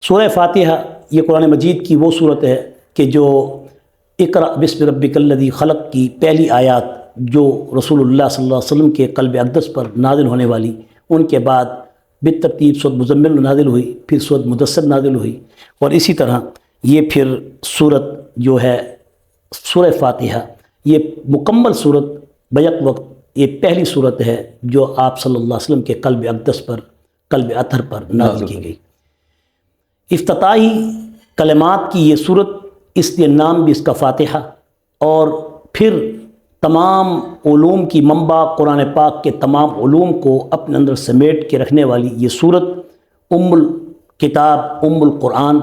سورہ فاتحہ یہ قرآن مجید کی وہ صورت ہے کہ جو اقرأ بسم ربک الذی خلق کی پہلی آیات جو رسول اللہ صلی اللہ علیہ وسلم کے قلب اقدس پر نازل ہونے والی، ان کے بعد بالترتیب سورۃ مزمل نازل ہوئی، پھر سورۃ مدثر نازل ہوئی، اور اسی طرح یہ پھر صورت جو ہے سورہ فاتحہ یہ مکمل صورت بیک وقت یہ پہلی صورت ہے جو آپ صلی اللہ علیہ وسلم کے قلب اقدس پر، قلب اطہر پر نازل کی گئی۔ افتتاحی کلمات کی یہ صورت، اس لیے نام بھی اس کا فاتحہ، اور پھر تمام علوم کی منبع قرآن پاک کے تمام علوم کو اپنے اندر سمیٹ کے رکھنے والی یہ صورت ام الکتاب، ام القرآن،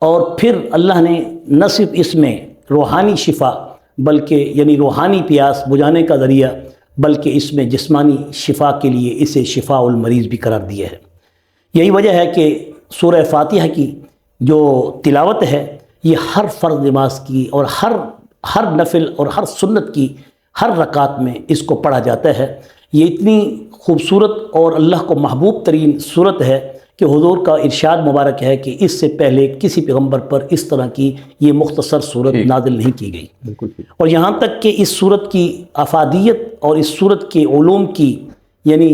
اور پھر اللہ نے نہ صرف اس میں روحانی شفا بلکہ یعنی روحانی پیاس بجھانے کا ذریعہ، بلکہ اس میں جسمانی شفا کے لیے اسے شفاء المریض بھی قرار دیا ہے۔ یہی وجہ ہے کہ سورہ فاتحہ کی جو تلاوت ہے یہ ہر فرض نماز کی اور ہر نفل اور ہر سنت کی ہر رکعت میں اس کو پڑھا جاتا ہے۔ یہ اتنی خوبصورت اور اللہ کو محبوب ترین صورت ہے کہ حضور کا ارشاد مبارک ہے کہ اس سے پہلے کسی پیغمبر پر اس طرح کی یہ مختصر صورت نازل نہیں کی گئی۔ اور یہاں تک کہ اس صورت کی افادیت اور اس صورت کے علوم کی یعنی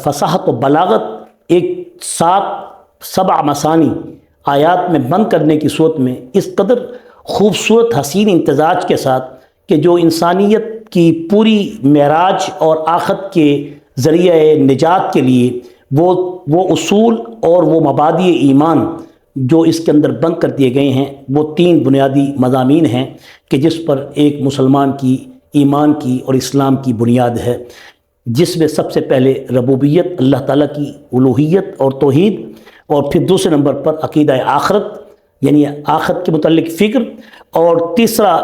فصاحت و بلاغت ایک 7 مثانی آیات میں بند کرنے کی صورت میں اس قدر خوبصورت حسین امتزاج کے ساتھ کہ جو انسانیت کی پوری معراج اور آخرت کے ذریعہ نجات کے لیے وہ اصول اور وہ مبادئ ایمان جو اس کے اندر بند کر دیے گئے ہیں، وہ 3 بنیادی مضامین ہیں کہ جس پر ایک مسلمان کی ایمان کی اور اسلام کی بنیاد ہے، جس میں سب سے پہلے ربوبیت، اللہ تعالیٰ کی الوہیت اور توحید، اور پھر دوسرے نمبر پر عقیدہ آخرت یعنی آخرت کے متعلق فکر، اور تیسرا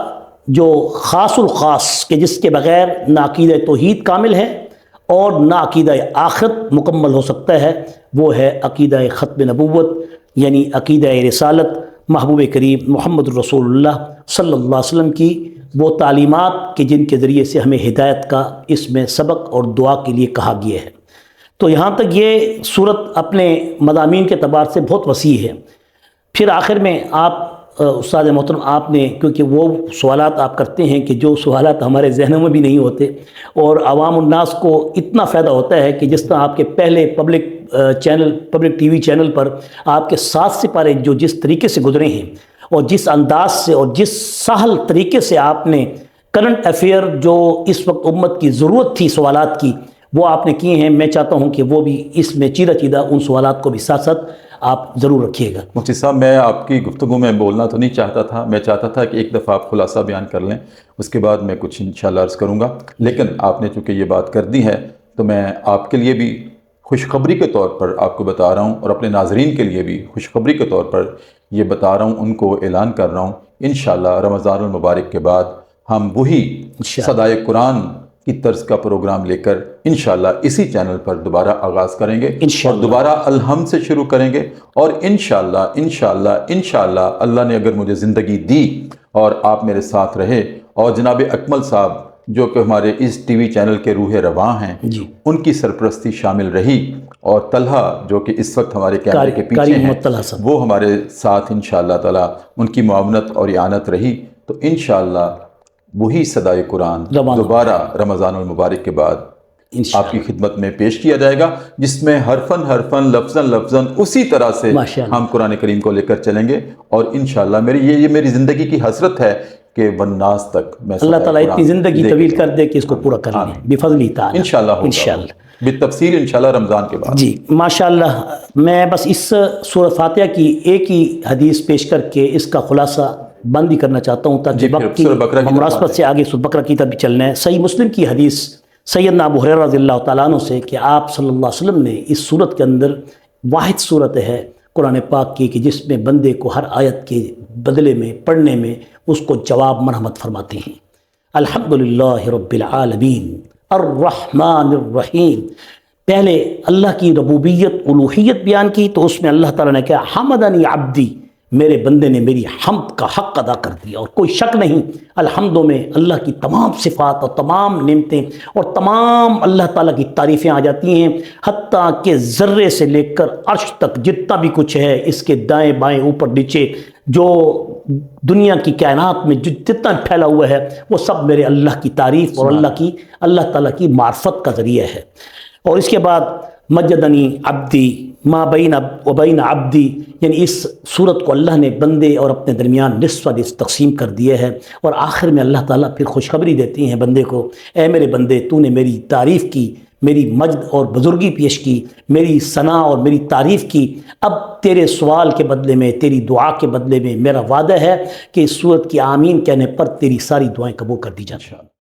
جو خاص الخاص کہ جس کے بغیر نہ عقیدہ توحید کامل ہے اور نہ عقیدہ آخرت مکمل ہو سکتا ہے، وہ ہے عقیدہ ختم نبوت یعنی عقیدہ رسالت محبوب کریم محمد الرسول اللہ صلی اللہ علیہ وسلم کی وہ تعلیمات کہ جن کے ذریعے سے ہمیں ہدایت کا اس میں سبق اور دعا کے لیے کہا گیا ہے۔ تو یہاں تک یہ صورت اپنے مضامین کے اعتبار سے بہت وسیع ہے۔ پھر آخر میں آپ استاد محترم آپ نے، کیونکہ وہ سوالات آپ کرتے ہیں کہ جو سوالات ہمارے ذہنوں میں بھی نہیں ہوتے اور عوام الناس کو اتنا فائدہ ہوتا ہے کہ جس طرح آپ کے پہلے پبلک ٹی وی چینل پر آپ کے 7 سپارے جو جس طریقے سے گزرے ہیں اور جس انداز سے اور جس سہل طریقے سے آپ نے کرنٹ افیئر جو اس وقت امت کی ضرورت تھی سوالات کی وہ آپ نے کیے ہیں، میں چاہتا ہوں کہ وہ بھی اس میں چیدہ ان سوالات کو بھی ساتھ ساتھ آپ ضرور رکھیے گا۔ مفتی صاحب، میں آپ کی گفتگو میں بولنا تو نہیں چاہتا تھا، میں چاہتا تھا کہ ایک دفعہ آپ خلاصہ بیان کر لیں، اس کے بعد میں کچھ انشاءاللہ عرض کروں گا، لیکن آپ نے چونکہ یہ بات کر دی ہے تو میں آپ کے لیے بھی خوشخبری کے طور پر آپ کو بتا رہا ہوں اور اپنے ناظرین کے لیے بھی خوشخبری کے طور پر یہ بتا رہا ہوں، ان کو اعلان کر رہا ہوں، انشاءاللہ رمضان المبارک کے بعد ہم وہی صدائے قرآن کی طرز کا پروگرام لے کر انشاءاللہ اسی چینل پر دوبارہ آغاز کریں گے اور دوبارہ الحمد سے شروع کریں گے، اور انشاءاللہ اللہ نے اگر مجھے زندگی دی اور آپ میرے ساتھ رہے اور جناب اکمل صاحب جو کہ ہمارے اس ٹی وی چینل کے روح رواں ہیں ان کی سرپرستی شامل رہی، اور طلحہ جو کہ اس وقت ہمارے کیمرے کے پیچھے ہیں وہ ہمارے ساتھ انشاءاللہ تعالی ان کی معاونت اور اعانت رہی، تو انشاءاللہ وہی صدائے قرآن دوبارہ رمضان المبارک کے بعد آپ کی خدمت میں پیش کیا جائے گا، جس میں حرفاً لفظاً اسی طرح سے ہم قرآن کریم کو لے کر چلیں گے، اور انشاءاللہ یہ میری زندگی کی حسرت ہے کہ والناس تک میں اللہ تعالیٰ اتنی زندگی طویل کر دے کہ اس کو پورا کر لیں بفضل تعالیٰ انشاءاللہ بالتفصیل انشاءاللہ رمضان کے بعد۔ جی ماشاءاللہ، میں بس اس سورۃ فاتحہ کی ایک ہی حدیث پیش کر کے اس کا خلاصہ بند ہی کرنا چاہتا ہوں تاکہ وقت کی مناسبت سے آگے سورۃ بقرہ کی طرف چلنا ہے۔ صحیح مسلم کی حدیث سیدنا ابو ہریرہ رضی اللہ تعالیٰ عنہ سے کہ آپ صلی اللہ علیہ وسلم نے اس صورت کے اندر واحد صورت ہے قرآن پاک کی کہ جس میں بندے کو ہر آیت کے بدلے میں پڑھنے میں اس کو جواب مرحمت فرماتے ہیں۔ الحمدللہ رب العالمین الرحمن الرحیم، پہلے اللہ کی ربوبیت الوہیت بیان کی تو اس میں اللہ تعالیٰ نے کہا حمدنی عبدی، میرے بندے نے میری حمد کا حق ادا کر دیا۔ اور کوئی شک نہیں، الحمدوں میں اللہ کی تمام صفات اور تمام نعمتیں اور تمام اللہ تعالیٰ کی تعریفیں آ جاتی ہیں، حتیٰ کہ ذرے سے لے کر عرش تک جتنا بھی کچھ ہے، اس کے دائیں بائیں اوپر نیچے جو دنیا کی کائنات میں جتنا پھیلا ہوا ہے، وہ سب میرے اللہ کی تعریف اور اللہ تعالیٰ کی معرفت کا ذریعہ ہے۔ اور اس کے بعد مجدنی عبدی ما بین و بین عبدی، یعنی اس صورت کو اللہ نے بندے اور اپنے درمیان نصف نصف تقسیم کر دیا ہے، اور آخر میں اللہ تعالیٰ پھر خوشخبری دیتی ہیں بندے کو، اے میرے بندے، تو نے میری تعریف کی، میری مجد اور بزرگی پیش کی، میری ثنا اور میری تعریف کی، اب تیرے سوال کے بدلے میں، تیری دعا کے بدلے میں میرا وعدہ ہے کہ اس صورت کی آمین کہنے پر تیری ساری دعائیں قبول کر دی جائیں۔